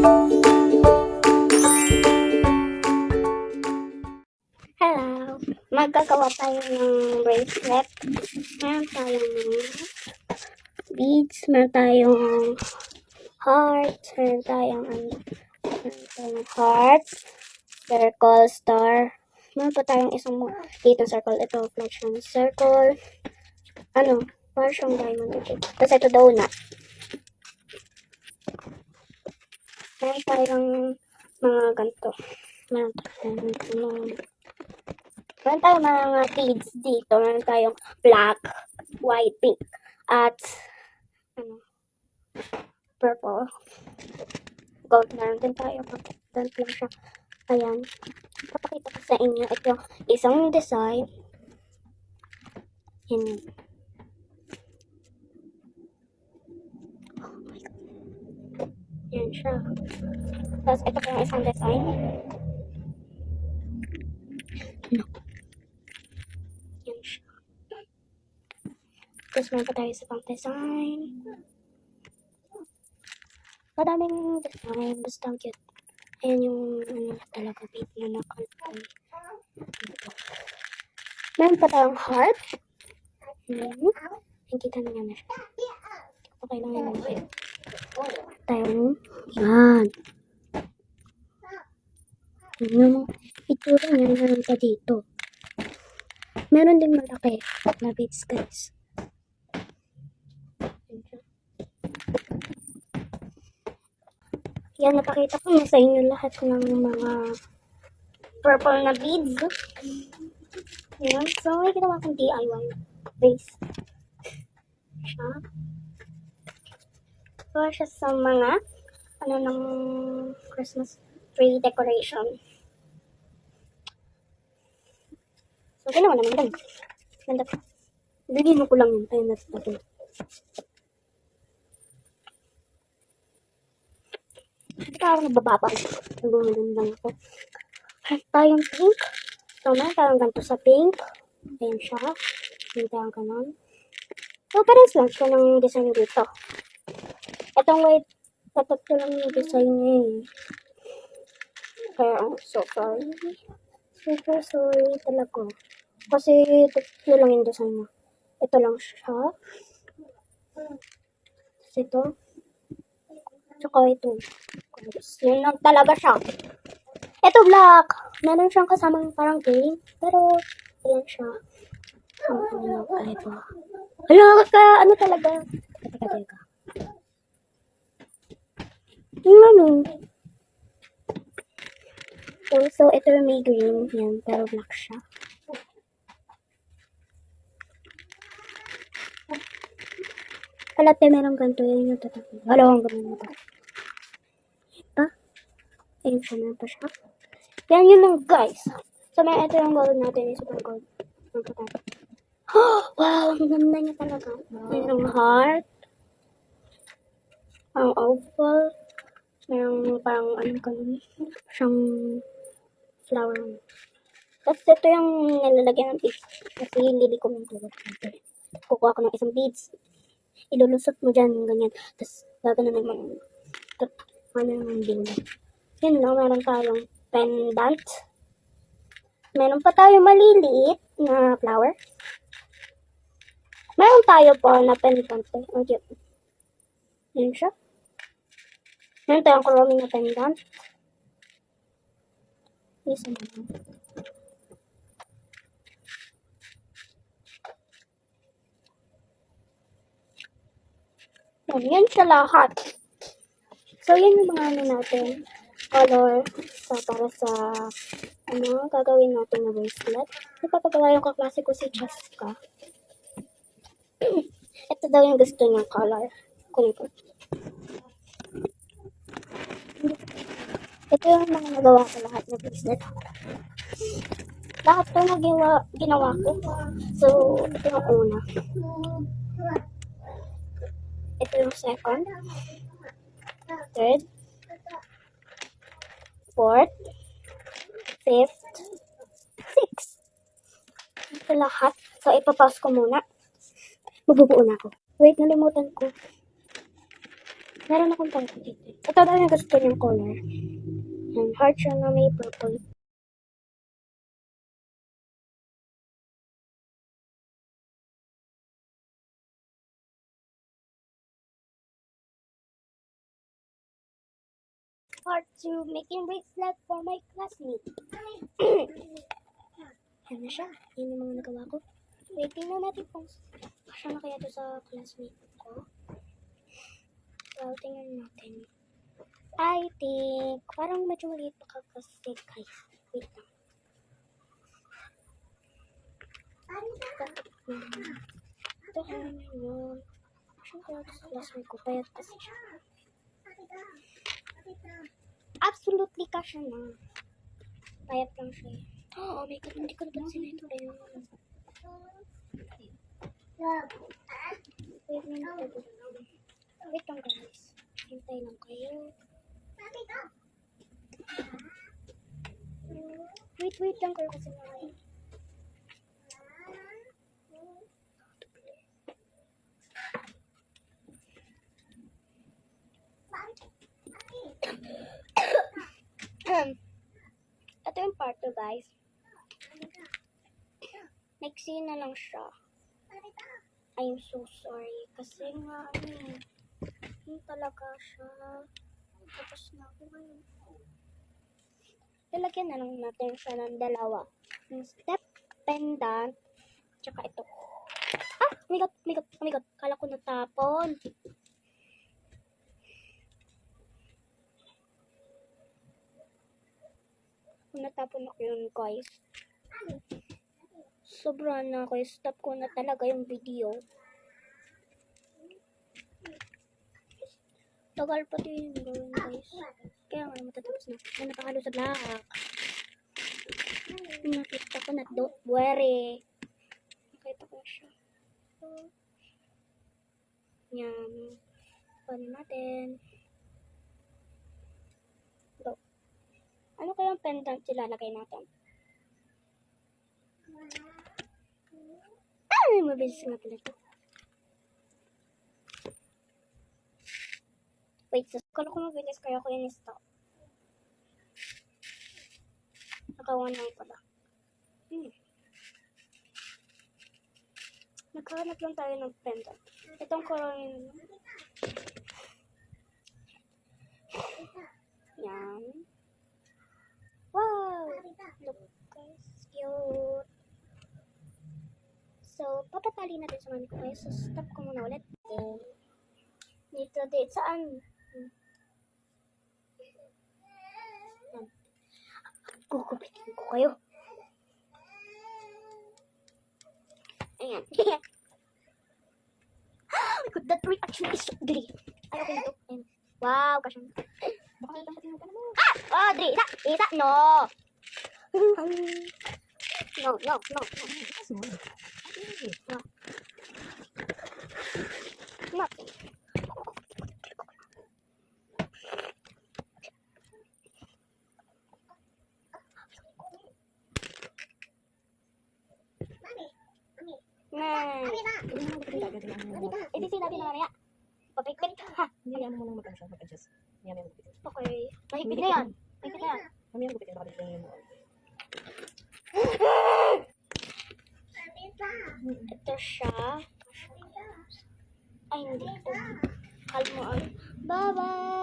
Hello! Magagawa tayo ng bracelet. Meron tayong beads, meron tayong heart, meron tayong heart, circle, star. Meron pa tayong isang dito circle. Ito, reflection circle. Parang siyang diamond. Tapos ito donut. Meron tayong mga ganito. Meron tayong mga beads dito. Meron tayong black, white, pink, at purple. Gold. Meron din tayo. Gold lang siya. Ayan. Papakita ko sa inyo. Ito isang design. Yan. Yan siya. Tapos ito pa yung isang design. Yan siya. Tapos meron pa tayo sa pang design. Madaming design. Basta ang cute. Ayan yung talaga bead na nakalagay. Meron pa tayong heart. Nakikita niyo na siya. Okay lang yun. Tayong yan. Yung itsura niya meron pa dito. Meron din malaki na beads, guys. Yan, napakita ko na sa inyo lahat ng mga purple na beads. Yan. So, may ginawa kong DIY base. Siya. So, siya sa mga ng Christmas tree decoration. So, ginawa naman ganun. Ganda pa. Bigyan mo ko lang yun. Ayun, natin. Hindi ka ako nabababang. Nagumagandang ako. Meron tayong pink. So, meron tayong ganito sa pink. Ayan siya. Meron tayong ganon. So, parehas lang siya ng design dito. Itong white, tatapos lang yung design niya eh. Kaya, so sorry. Super sorry talaga. Kasi, tatlo lang yung design niya. Ito lang siya. Tapos ito. Tsaka ito. Yun lang talaga siya. Ito black. Meron siyang kasamang parang green. Pero, ayan siya. Hala, ano talaga? Teka. Yung so, ito may green. Yan, pero black siya. Kalate, meron ganito. Yan yung tatapin. Dalawang ganun ito. Ito. Ayun siya, meron pa siya. Yan yun lang, guys. So, ito yung gold natin. Super gold. Wow, ang ganda niya talaga. Mayroong heart. Ang oval. Mayroong parang ganun. Siyang flower. Tapos ito yung nilalagyan ng beads. Kasi lili ko ng tulad. Kukuha ko ng isang beads. Ilulusot mo dyan, ganyan. Tapos gagana naman. Din. Yun lang, meron tayong pendant. Meron pa tayong maliliit na flower. Meron tayo po na pendant. Ang cute. Yun siya. Meron tayong kurumi na pendant. Isa naman. Yan siya lahat. So, yan yung mga natin. Color. Para sa gagawin natin na bracelet. Ipapagawa yung kaklase ko si Jessica. Ito daw yung gusto niyang color. Kunin ko. Ito yung mga nagawa ko lahat na bracelet. Lahat ito na ginawa ko. So, ito yung una. Ito yung second. Third. Fourth. Fifth. Sixth. Ito lahat. So, ipapause ko muna. Magbubuo na ako. Wait, nalimutan ko. Meron akong pang dito. Ito daw yung gusto niyang color. Yan, heart siya na may purple. Part 2, making bracelet for my classmate. Yan na siya. Yan yung mga nagawa ko. Wait, tingnan natin kung kasya na kaya ito sa classmate ko. Well, tingnan natin. I think, parang medyo maliit pa kasi guys. Wait lang. Ito kaya yun. Kasya na kaya ito sa classmate ko. Payat kasi siya. Absolutely kasya na. Payat lang siya. Oh my god, hindi ko napansin ito rin. Wait lang guys. Hintay lang kayo. Wait lang kayo kasi mga ito yung part 2 guys. Nagsin na lang siya. I'm so sorry. Kasi nga, yun talaga siya. Tapos na ako ngayon. Lalagyan na lang natin siya ng dalawa. Yung step pendant. Tsaka ito. Ah! Oh my god. Kala ko natapon. Natapon ako yun guys. Sobra na ako. Stop ko na talaga yung video. Tagal pa din yung gawin guys. Kaya nga matatapos na. May nakahalo sa black. Nakita ko na, don't worry. Nakita ko na siya. So, yan. Paano natin. Go. Ano kayang pendant ilalagay natin? Ay, mabilis nga pala ito. Wait, kala ko mabilis kaya ko yun stop. Nakawan lang pala. Nagkahanap lang tayo ng pendant. Itong coron. Yan. Wow! Look guys, cute. So, papatali natin sa mami ko guys. So, stop ko muna ulit. Dito, saan? Gugupitin ko kayo. Ayan. That reaction is so great. Ay, okay na ito. Wow, kasi. Oh, Dri, isa, no. No. No. Nothing. Ini sih natin mamaya. Papikpik ha. Hindi mo nang mag-adjust. Okay. Mahigpit na yan. Mamaya gupitin baka biglang yun. Ito siya. Ay, hindi ito. Kalmo. Bye-bye.